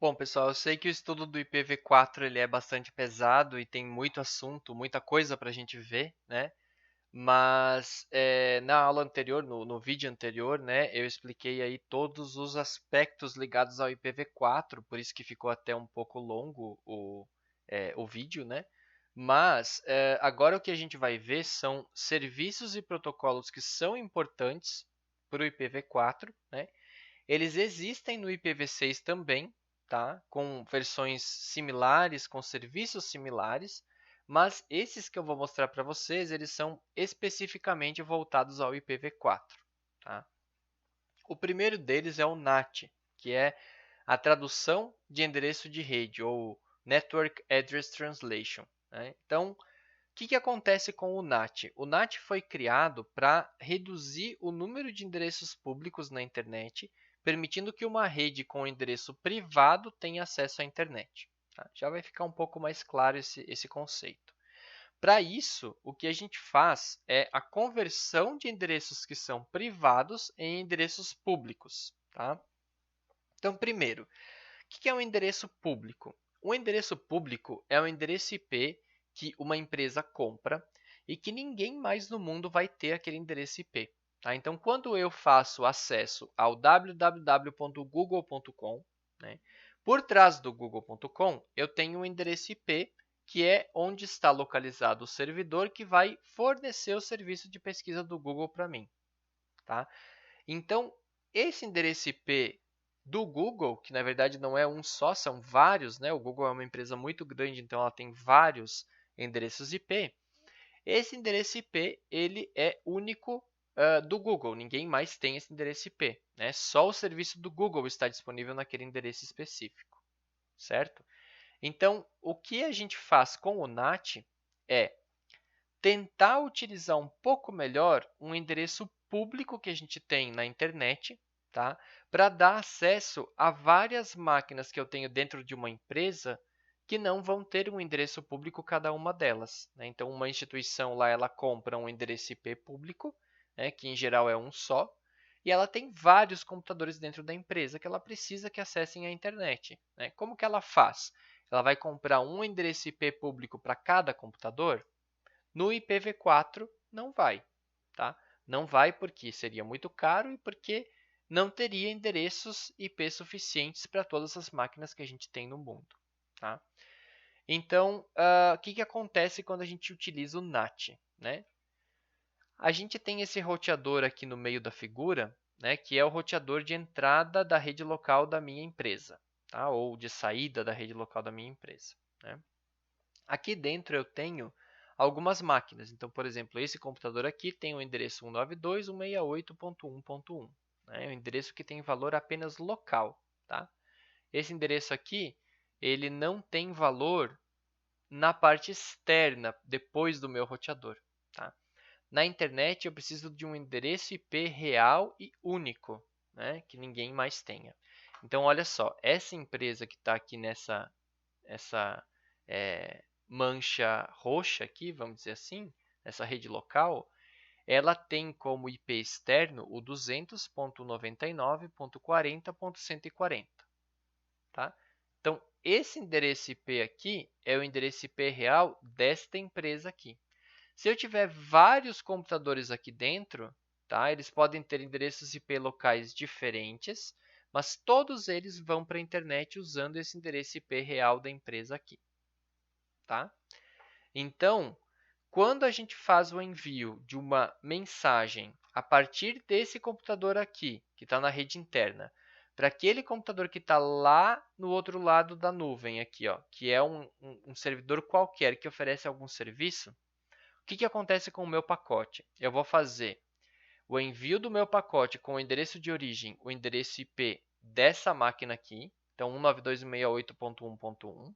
Bom, pessoal, eu sei que o estudo do IPv4 ele é bastante pesado e tem muito assunto, muita coisa para a gente ver, né? Mas na aula anterior, no vídeo anterior, né, eu expliquei aí todos os aspectos ligados ao IPv4, por isso que ficou até um pouco longo o vídeo, né? Mas agora o que a gente vai ver são serviços e protocolos que são importantes para o IPv4, né? Eles existem no IPv6 também, tá? Com versões similares, com serviços similares, mas esses que eu vou mostrar para vocês, eles são especificamente voltados ao IPv4. Tá? O primeiro deles é o NAT, que é a tradução de endereço de rede, ou Network Address Translation. Né? Então, o que acontece com o NAT? O NAT foi criado para reduzir o número de endereços públicos na internet, permitindo que uma rede com endereço privado tenha acesso à internet. Tá? Já vai ficar um pouco mais claro esse conceito. Para isso, o que a gente faz é a conversão de endereços que são privados em endereços públicos. Tá? Então, primeiro, o que é um endereço público? Um endereço público é um endereço IP que uma empresa compra e que ninguém mais no mundo vai ter aquele endereço IP. Tá? Então, quando eu faço acesso ao www.google.com, né, por trás do google.com, eu tenho um endereço IP que é onde está localizado o servidor que vai fornecer o serviço de pesquisa do Google para mim. Tá? Então, esse endereço IP do Google, que na verdade não é um só, são vários, né? O Google é uma empresa muito grande, então ela tem vários endereços IP. Esse endereço IP ele é único do Google, ninguém mais tem esse endereço IP. Né? Só o serviço do Google está disponível naquele endereço específico, certo? Então, o que a gente faz com o NAT é tentar utilizar um pouco melhor um endereço público que a gente tem na internet, tá? Para dar acesso a várias máquinas que eu tenho dentro de uma empresa que não vão ter um endereço público cada uma delas. Né? Então, uma instituição lá ela compra um endereço IP público, né, que em geral é um só, e ela tem vários computadores dentro da empresa que ela precisa que acessem a internet. Né? Como que ela faz? Ela vai comprar um endereço IP público para cada computador? No IPv4 não vai, tá? Não vai porque seria muito caro e porque não teria endereços IP suficientes para todas as máquinas que a gente tem no mundo, tá? Então, o que acontece quando a gente utiliza o NAT, né? A gente tem esse roteador aqui no meio da figura, né, que é o roteador de entrada da rede local da minha empresa, tá? Ou de saída da rede local da minha empresa, né? Aqui dentro eu tenho algumas máquinas. Então, por exemplo, esse computador aqui tem o endereço 192.168.1.1. Né? É um endereço que tem valor apenas local. Tá? Esse endereço aqui, ele não tem valor na parte externa, depois do meu roteador. Tá? Na internet, eu preciso de um endereço IP real e único, né? Que ninguém mais tenha. Então, olha só, essa empresa que está aqui essa mancha roxa aqui, vamos dizer assim, essa rede local, ela tem como IP externo o 200.99.40.140. Tá? Então, esse endereço IP aqui é o endereço IP real desta empresa aqui. Se eu tiver vários computadores aqui dentro, tá? Eles podem ter endereços IP locais diferentes, mas todos eles vão para a internet usando esse endereço IP real da empresa aqui. Tá? Então, quando a gente faz o envio de uma mensagem a partir desse computador aqui, que está na rede interna, para aquele computador que está lá no outro lado da nuvem, aqui, ó, que é um servidor qualquer que oferece algum serviço, o que acontece com o meu pacote? Eu vou fazer o envio do meu pacote com o endereço de origem, o endereço IP dessa máquina aqui, então 192.168.1.1.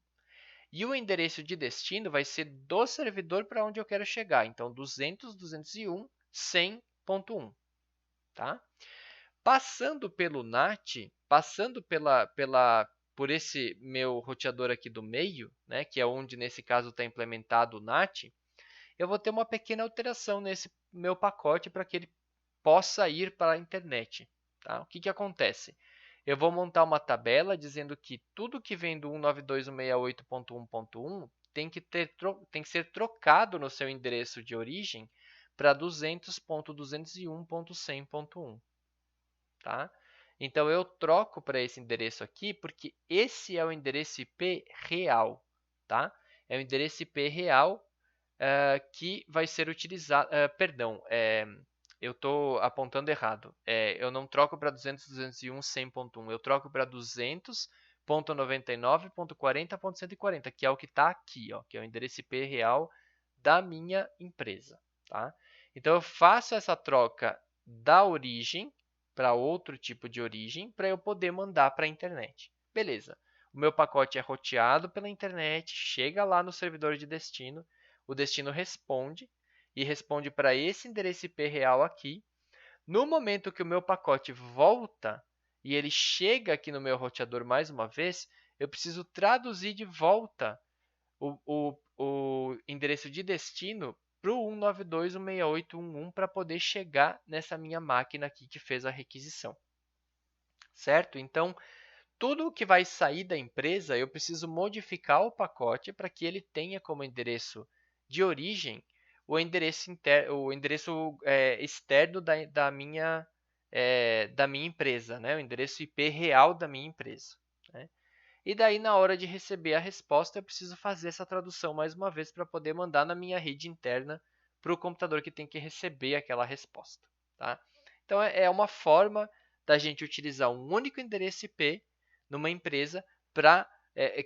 E o endereço de destino vai ser do servidor para onde eu quero chegar. Então, 200.201, 100.1. Tá? Passando pelo NAT, passando por esse meu roteador aqui do meio, né, que é onde, nesse caso, está implementado o NAT, eu vou ter uma pequena alteração nesse meu pacote para que ele possa ir para a internet. Tá? O que acontece? eu vou montar uma tabela dizendo que tudo que vem do 192.168.1.1 tem que ser trocado no seu endereço de origem para 200.201.100.1. Tá? Então, eu troco para esse endereço aqui, porque esse é o endereço IP real. Tá? É o endereço IP real que vai ser utilizado. Perdão, eu estou apontando errado. Eu não troco para 200.201.100.1, eu troco para 200.99.40.140, que é o que está aqui, ó, que é o endereço IP real da minha empresa. Tá? Então, eu faço essa troca da origem para outro tipo de origem para eu poder mandar para a internet. Beleza. O meu pacote é roteado pela internet, chega lá no servidor de destino, o destino responde e responde para esse endereço IP real aqui. No momento que o meu pacote volta e ele chega aqui no meu roteador mais uma vez, eu preciso traduzir de volta o endereço de destino para o 192.168.1.1 para poder chegar nessa minha máquina aqui que fez a requisição. Certo? Então, tudo o que vai sair da empresa, eu preciso modificar o pacote para que ele tenha como endereço de origem o endereço externo da minha empresa, né? O endereço IP real da minha empresa. Né? E daí, na hora de receber a resposta, eu preciso fazer essa tradução mais uma vez para poder mandar na minha rede interna para o computador que tem que receber aquela resposta. Tá? Então, é uma forma da gente utilizar um único endereço IP numa empresa para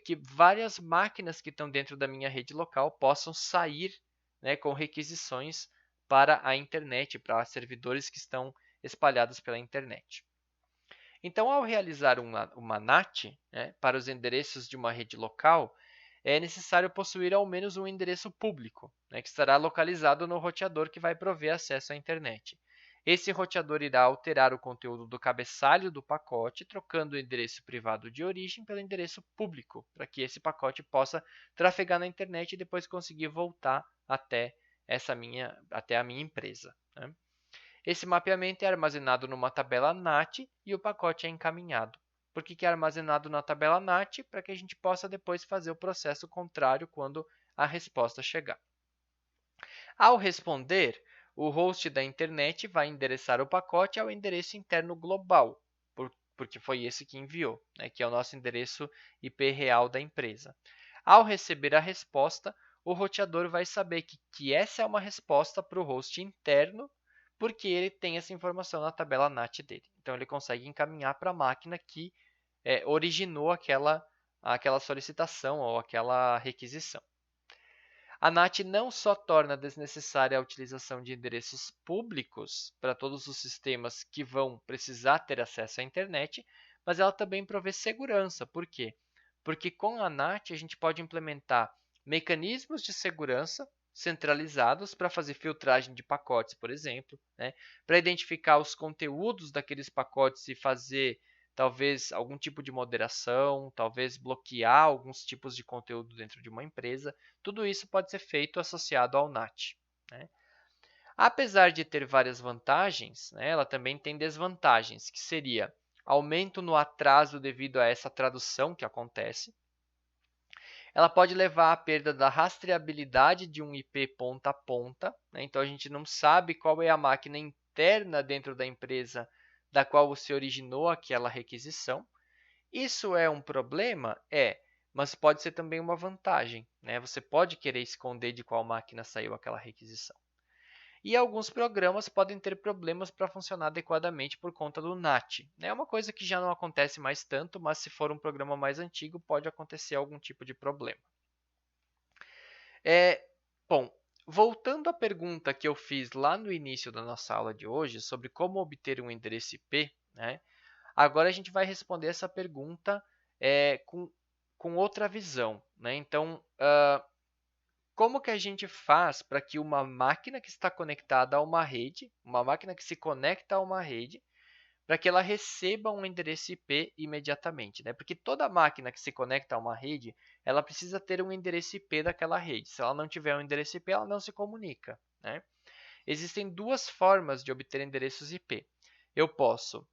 que várias máquinas que estão dentro da minha rede local possam sair, né, com requisições para a internet, para servidores que estão espalhados pela internet. Então, ao realizar uma NAT, né, para os endereços de uma rede local, é necessário possuir ao menos um endereço público, né, que estará localizado no roteador que vai prover acesso à internet. Esse roteador irá alterar o conteúdo do cabeçalho do pacote, trocando o endereço privado de origem pelo endereço público, para que esse pacote possa trafegar na internet e depois conseguir voltar até a minha empresa. Né? Esse mapeamento é armazenado numa tabela NAT e o pacote é encaminhado. Por que é armazenado na tabela NAT? Para que a gente possa depois fazer o processo contrário quando a resposta chegar. Ao responder, o host da internet vai endereçar o pacote ao endereço interno global, porque foi esse que enviou, né, que é o nosso endereço IP real da empresa. Ao receber a resposta, o roteador vai saber que essa é uma resposta para o host interno, porque ele tem essa informação na tabela NAT dele. Então, ele consegue encaminhar para a máquina que originou aquela solicitação ou aquela requisição. A NAT não só torna desnecessária a utilização de endereços públicos para todos os sistemas que vão precisar ter acesso à internet, mas ela também provê segurança. Por quê? Porque com a NAT a gente pode implementar mecanismos de segurança centralizados para fazer filtragem de pacotes, por exemplo, né? Para identificar os conteúdos daqueles pacotes e fazer talvez algum tipo de moderação, talvez bloquear alguns tipos de conteúdo dentro de uma empresa. Tudo isso pode ser feito associado ao NAT. Né? Apesar de ter várias vantagens, né, ela também tem desvantagens, que seria aumento no atraso devido a essa tradução que acontece. Ela pode levar à perda da rastreabilidade de um IP ponta a ponta. Né? Então, a gente não sabe qual é a máquina interna dentro da empresa da qual você originou aquela requisição. Isso é um problema? Mas pode ser também uma vantagem. Né? Você pode querer esconder de qual máquina saiu aquela requisição. E alguns programas podem ter problemas para funcionar adequadamente por conta do NAT. É uma coisa que já não acontece mais tanto, mas se for um programa mais antigo, pode acontecer algum tipo de problema. Bom, voltando à pergunta que eu fiz lá no início da nossa aula de hoje, sobre como obter um endereço IP, né? Agora a gente vai responder essa pergunta com outra visão. Né? Então, como que a gente faz para que uma máquina que está conectada a uma rede, uma máquina que se conecta a uma rede, para que ela receba um endereço IP imediatamente? Né? Porque toda máquina que se conecta a uma rede, ela precisa ter um endereço IP daquela rede. Se ela não tiver um endereço IP, ela não se comunica. Né? Existem duas formas de obter endereços IP. Eu posso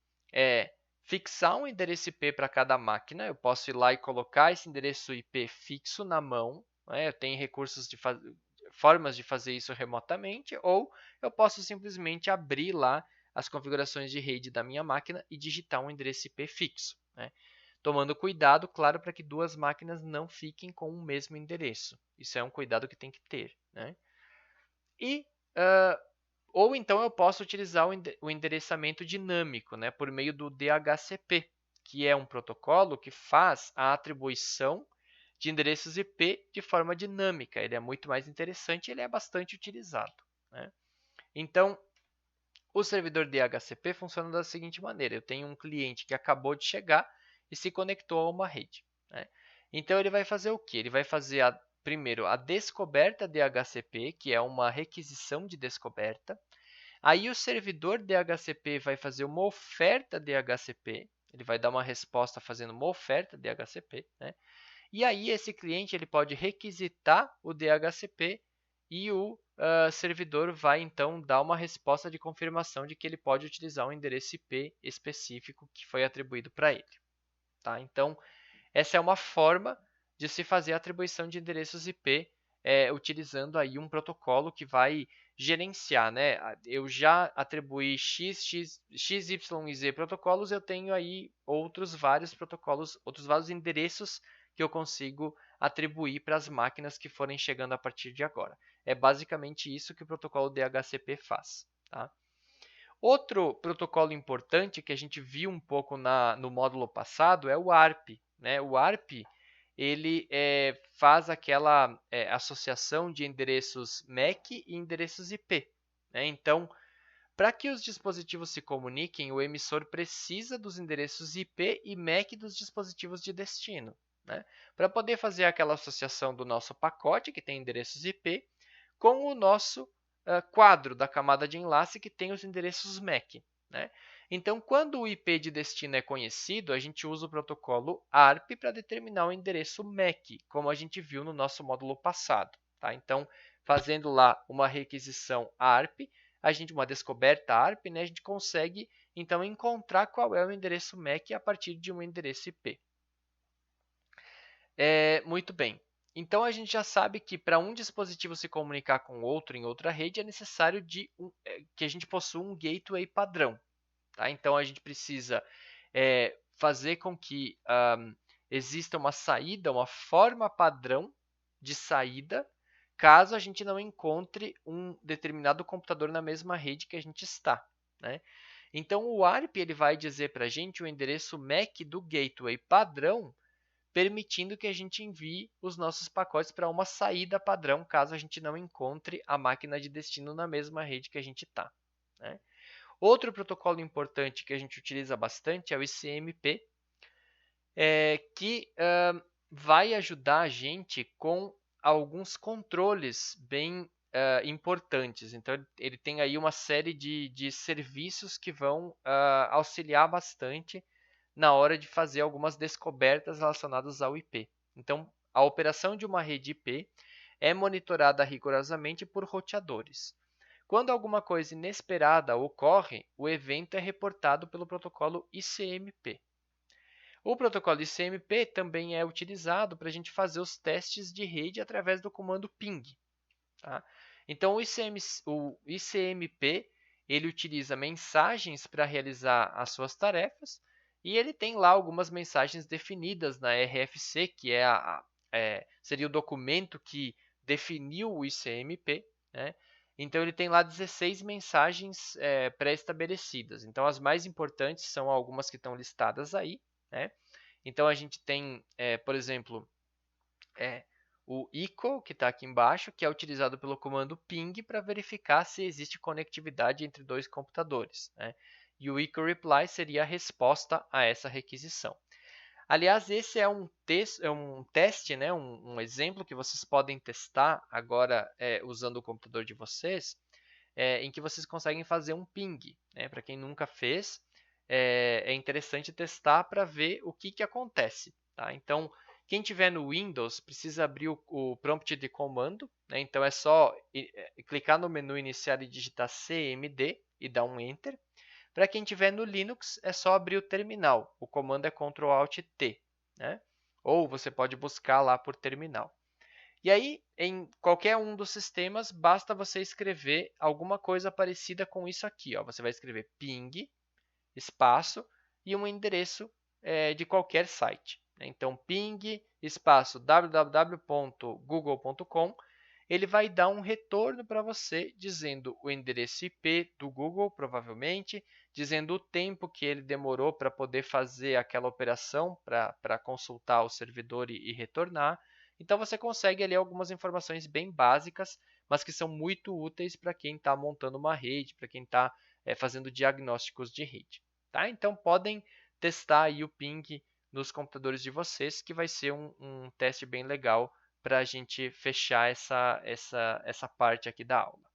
fixar um endereço IP para cada máquina. Eu posso ir lá e colocar esse endereço IP fixo na mão, né? Eu tenho recursos formas de fazer isso remotamente, ou eu posso simplesmente abrir lá as configurações de rede da minha máquina e digitar um endereço IP fixo, né? Tomando cuidado, claro, para que duas máquinas não fiquem com o mesmo endereço. Isso é um cuidado que tem que ter, né? E ou então eu posso utilizar o endereçamento dinâmico, né, por meio do DHCP, que é um protocolo que faz a atribuição de endereços IP de forma dinâmica. Ele é muito mais interessante e ele é bastante utilizado, né? Então, o servidor DHCP funciona da seguinte maneira. Eu tenho um cliente que acabou de chegar e se conectou a uma rede, né? Então, ele vai fazer o quê? Ele vai fazer, primeiro, a descoberta DHCP, que é uma requisição de descoberta. Aí o servidor DHCP vai fazer uma oferta DHCP, ele vai dar uma resposta fazendo uma oferta DHCP, né? E aí esse cliente ele pode requisitar o DHCP e o servidor vai então dar uma resposta de confirmação de que ele pode utilizar um endereço IP específico que foi atribuído para ele, tá? Então, essa é uma forma de se fazer a atribuição de endereços IP utilizando aí um protocolo que vai gerenciar, né? Eu já atribuí X, Y e Z protocolos, eu tenho aí outros vários protocolos, outros vários endereços que eu consigo atribuir para as máquinas que forem chegando a partir de agora. É basicamente isso que o protocolo DHCP faz, tá? Outro protocolo importante que a gente viu um pouco no módulo passado é o ARP, né? O ARP ele faz aquela associação de endereços MAC e endereços IP, né? Então, para que os dispositivos se comuniquem, o emissor precisa dos endereços IP e MAC dos dispositivos de destino, né? Para poder fazer aquela associação do nosso pacote, que tem endereços IP, com o nosso quadro da camada de enlace, que tem os endereços MAC, né? Então, quando o IP de destino é conhecido, a gente usa o protocolo ARP para determinar o endereço MAC, como a gente viu no nosso módulo passado, tá? Então, fazendo lá uma requisição ARP, uma descoberta ARP, né, a gente consegue então encontrar qual é o endereço MAC a partir de um endereço IP. Muito bem. Então, a gente já sabe que para um dispositivo se comunicar com outro em outra rede, é necessário que a gente possua um gateway padrão, tá? Então, a gente precisa fazer com que exista uma saída, uma forma padrão de saída, caso a gente não encontre um determinado computador na mesma rede que a gente está, né? Então, o ARP ele vai dizer para a gente o endereço MAC do gateway padrão, permitindo que a gente envie os nossos pacotes para uma saída padrão, caso a gente não encontre a máquina de destino na mesma rede que a gente está, né? Outro protocolo importante que a gente utiliza bastante é o ICMP, que vai ajudar a gente com alguns controles bem importantes. Então, ele tem aí uma série de serviços que vão auxiliar bastante na hora de fazer algumas descobertas relacionadas ao IP. Então, a operação de uma rede IP é monitorada rigorosamente por roteadores. Quando alguma coisa inesperada ocorre, o evento é reportado pelo protocolo ICMP. O protocolo ICMP também é utilizado para a gente fazer os testes de rede através do comando ping, tá? Então, o ICMP ele utiliza mensagens para realizar as suas tarefas e ele tem lá algumas mensagens definidas na RFC, que seria o documento que definiu o ICMP, né? Então, ele tem lá 16 mensagens pré-estabelecidas. Então, as mais importantes são algumas que estão listadas aí, né? Então, a gente tem, por exemplo, o echo, que está aqui embaixo, que é utilizado pelo comando ping para verificar se existe conectividade entre dois computadores, né? E o echo reply seria a resposta a essa requisição. Aliás, esse é um teste, né? um exemplo que vocês podem testar agora usando o computador de vocês, em que vocês conseguem fazer um ping, né? Para quem nunca fez, é interessante testar para ver o que acontece, tá? Então, quem tiver no Windows precisa abrir o prompt de comando, né? Então é só clicar no menu inicial e digitar CMD e dar um Enter. Para quem tiver no Linux, é só abrir o terminal. O comando é Ctrl Alt T, né? Ou você pode buscar lá por terminal. E aí, em qualquer um dos sistemas, basta você escrever alguma coisa parecida com isso aqui. Ó. Você vai escrever ping, espaço, e um endereço de qualquer site. Então, ping, espaço, www.google.com, ele vai dar um retorno para você dizendo o endereço IP do Google, provavelmente, dizendo o tempo que ele demorou para poder fazer aquela operação, para consultar o servidor e retornar. Então, você consegue ali algumas informações bem básicas, mas que são muito úteis para quem está montando uma rede, para quem está fazendo diagnósticos de rede. Tá? Então, podem testar aí o ping nos computadores de vocês, que vai ser um teste bem legal para a gente fechar essa parte aqui da aula.